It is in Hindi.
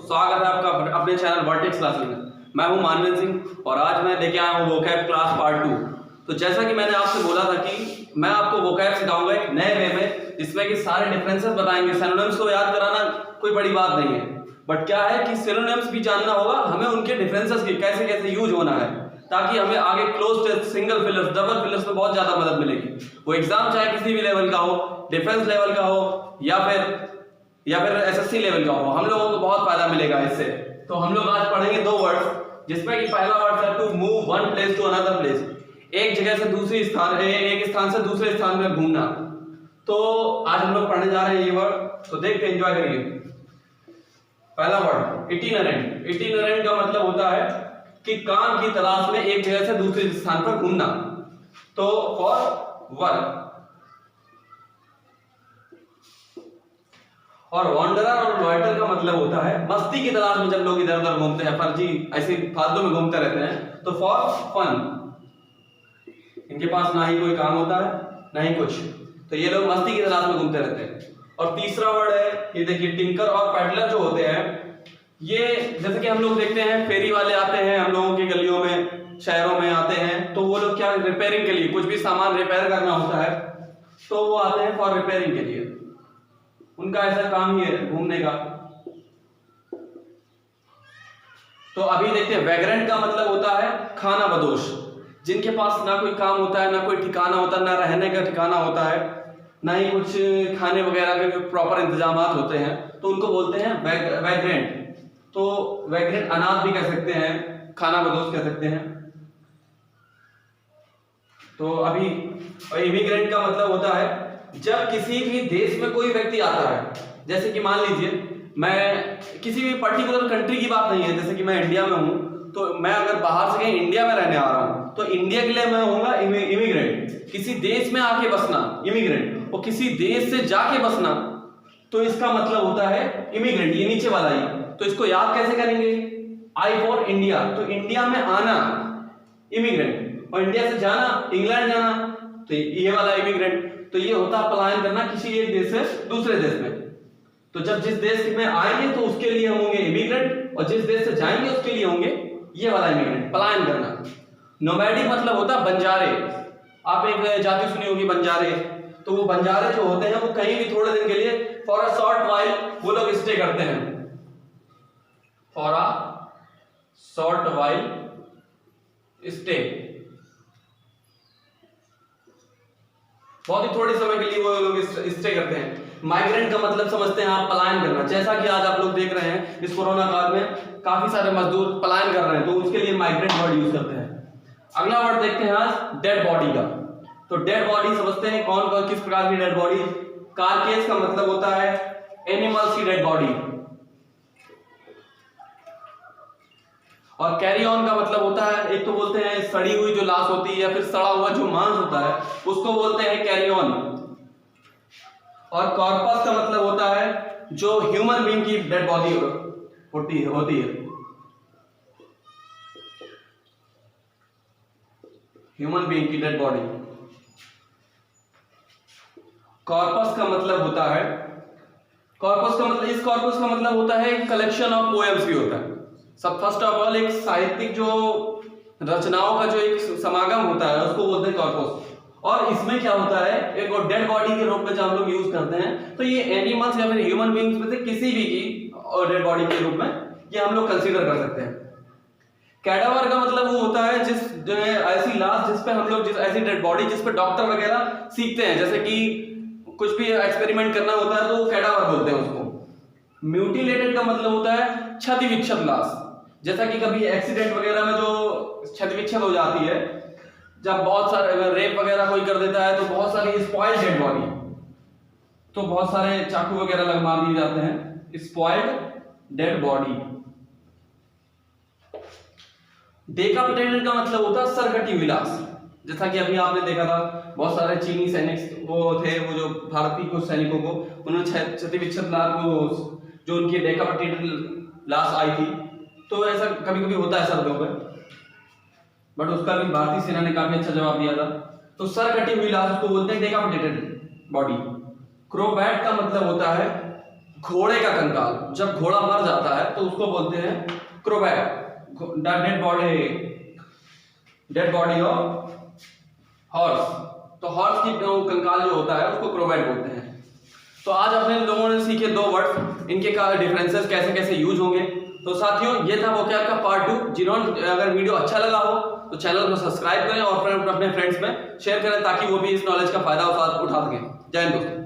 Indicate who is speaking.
Speaker 1: स्वागत है आपका अपने चैनल वर्टेक्स क्लासेस में। मैं हूं मानवेंद्र सिंह और आज मैं लेके आया हूं वोकैब क्लास पार्ट 2। तो जैसा कि मैंने आपसे बोला था कि मैं आपको वोकैब सिखाऊंगा एक नए वे में, जिसमें कि सारे डिफरेंसेस बताएंगे। सिनोनिम्स को याद कराना कोई बड़ी बात नहीं है, बट क्या है कि सिनोनिम्स भी जानना होगा हमें, उनके डिफरेंसेस की कैसे कैसे यूज होना है, ताकि हमें आगे cloze test, single fillers, double fillers में बहुत ज्यादा मदद मिलेगी। वो एग्जाम चाहे किसी भी लेवल का हो, डिफेंस लेवल का हो या फिर एसएससी लेवल का हो, हम लोगों को बहुत फायदा मिलेगा इससे। तो हम लोग आज पढ़ेंगे दो वर्ड्स, जिसमें कि पहला वर्ड है to move one place to another place, एक जगह से दूसरी स्थान, एक स्थान से दूसरे स्थान में घूमना। तो आज हम लोग पढ़ने जा रहे हैं ये वर्ड, तो देखते एंजॉय करिए। पहला वर्ड इटिनरेंट। इटिनरेंट का मतलब होता है कि काम की तलाश में एक जगह से दूसरे स्थान पर घूमना। तो फॉर वर्क। और वॉन्डरर और लॉइटर का मतलब होता है मस्ती की तलाश में, जब लोग इधर उधर घूमते हैं, फर्जी ऐसे फालतू में घूमते रहते हैं। तो फॉर फन, इनके पास ना ही कोई काम होता है ना ही कुछ, तो ये लोग मस्ती की तलाश में घूमते रहते हैं। और तीसरा वर्ड है ये देखिए, टिंकर और पैडलर जो होते हैं, ये जैसे कि हम लोग देखते हैं फेरी वाले आते हैं हम लोगों की गलियों में, शहरों में आते हैं, तो वो लोग क्या रिपेयरिंग के लिए, कुछ भी सामान रिपेयर करना होता है तो वो आते हैं फॉर रिपेयरिंग के लिए। उनका ऐसा काम ही है घूमने का। तो अभी देखते हैं वैग्रेंट का मतलब होता है खाना बदोश, जिनके पास ना कोई काम होता है, ना कोई ठिकाना होता है, ना रहने का ठिकाना होता है, ना ही कुछ खाने वगैरह के प्रॉपर इंतजाम होते हैं, तो उनको बोलते हैं वैग्रेंट। तो वैग्रेंट अनाथ भी कह सकते हैं, खाना बदोश कह सकते हैं। तो अभी इमिग्रेंट का मतलब होता है जब किसी भी देश में कोई व्यक्ति आता है, जैसे कि मान लीजिए मैं किसी भी पर्टिकुलर कंट्री की बात नहीं है, जैसे कि मैं इंडिया में हूं, तो मैं अगर बाहर से कहीं इंडिया में रहने आ रहा हूं, तो इंडिया के लिए मैं होऊंगा इमिग्रेंट। किसी देश में आके बसना इमिग्रेंट, और किसी देश से जाके बसना, तो इसका मतलब होता है इमिग्रेंट, ये नीचे वाला ही। तो इसको याद कैसे करेंगे? आई फॉर इंडिया, तो इंडिया में आना इमिग्रेंट, और इंडिया से जाना, इंग्लैंड जाना, तो ये वाला इमिग्रेंट। तो ये होता है पलायन करना किसी एक देश से दूसरे देश में। तो जब जिस देश में आएंगे तो उसके लिए हम होंगे इमिग्रेंट, और जिस देश से जाएंगे उसके लिए होंगे ये वाला इमिग्रेंट, पलायन करना। नोमैडिक मतलब होता है बंजारे। आप एक जाति सुनी होगी बंजारे, तो वो बंजारे जो होते हैं वो कहीं भी थोड़े दिन के लिए, फॉर अ शॉर्ट वाइल, वो लोग स्टे करते हैं। For a short while stay, बहुत ही थोड़े समय के लिए वो लोग स्टे करते हैं। माइग्रेंट का मतलब समझते हैं आप, पलायन करना। जैसा कि आज आप लोग देख रहे हैं इस कोरोना काल में काफी सारे मजदूर पलायन कर रहे हैं, तो उसके लिए माइग्रेंट वर्ड यूज करते हैं। अगला वर्ड देखते हैं आज डेड बॉडी का। तो डेड बॉडी समझते हैं कौन कौन किस प्रकार की डेड बॉडी। कारकेस का मतलब होता है एनिमल्स की डेड बॉडी, और कैरी ऑन का मतलब होता है, एक तो बोलते हैं सड़ी हुई जो लाश होती है, या फिर सड़ा हुआ जो मांस होता है उसको बोलते हैं कैरी ऑन। और कॉर्पस का मतलब होता है जो ह्यूमन बीइंग की डेड बॉडी होती है। ह्यूमन बीइंग की डेड बॉडी। कॉर्पस का मतलब होता है, कॉर्पस का मतलब, इस कॉर्पस का मतलब होता है कलेक्शन ऑफ पोएम्स भी होता है। सब फर्स्ट ऑफ ऑल एक साहित्यिक जो रचनाओं का जो एक समागम होता है उसको बोलते हैं कॉर्पस। और इसमें क्या होता है, एक डेड बॉडी के रूप में जब हम लोग यूज करते हैं, तो ये एनिमल्स या फिर ह्यूमन बीइंग्स में से किसी भी की डेड बॉडी के रूप में ये हम लोग कंसीडर कर सकते हैं। कैडावर का मतलब वो होता है जिस जो है ऐसी लाश जिस पे हम लोग, जिस ऐसी डेड बॉडी जिस पे डॉक्टर वगैरह सीखते हैं, जैसे कि कुछ भी एक्सपेरिमेंट करना होता है तो वो कैडावर बोलते हैं उसको। म्यूटिलेटेड का मतलब होता है क्षति विक्षत लाश, जैसा कि कभी एक्सीडेंट वगैरह में जो क्षति विक्षत हो जाती है, जब बहुत सारे रेप वगैरह कोई कर देता है, तो बहुत सारी स्पॉइल्ड डेड बॉडी, तो बहुत सारे चाकू वगैरह लग मार दिए जाते हैं, स्पॉइल्ड डेड बॉडी। डेकापिटेटेड का मतलब होता है सरकटी हुई लाश, जैसा कि अभी आपने देखा था बहुत सारे चीनी सैनिक वो थे, वो जो भारतीय कुछ सैनिकों को उन्होंने क्षति विक्षत लाश, वो जो उनकी डेकापिटेटेड लाश आई थी, तो ऐसा कभी कभी होता है सर्दियों में, बट उसका भी भारतीय सेना ने काफी अच्छा जवाब दिया था। तो सर कटी हुई लाश उसको बोलते हैं डेकापिटेटेड बॉडी। क्रोबैट का मतलब होता है घोड़े का कंकाल, जब घोड़ा मर जाता है तो उसको बोलते हैं क्रोबैट, डेड बॉडी ऑफ हॉर्स। तो हॉर्स की कंकाल जो होता है उसको क्रोबैट बोलते हैं। तो आज अपने लोगों ने सीखे दो वर्ड्स, इनके का डिफरेंसेस कैसे कैसे यूज होंगे। तो साथियों ये था वोकैब का पार्ट 2। जिन्होंने अगर वीडियो अच्छा लगा हो तो चैनल को सब्सक्राइब करें और अपने फ्रेंड्स में शेयर करें ताकि वो भी इस नॉलेज का फायदा उठा सकें। जय हिंद दोस्तों।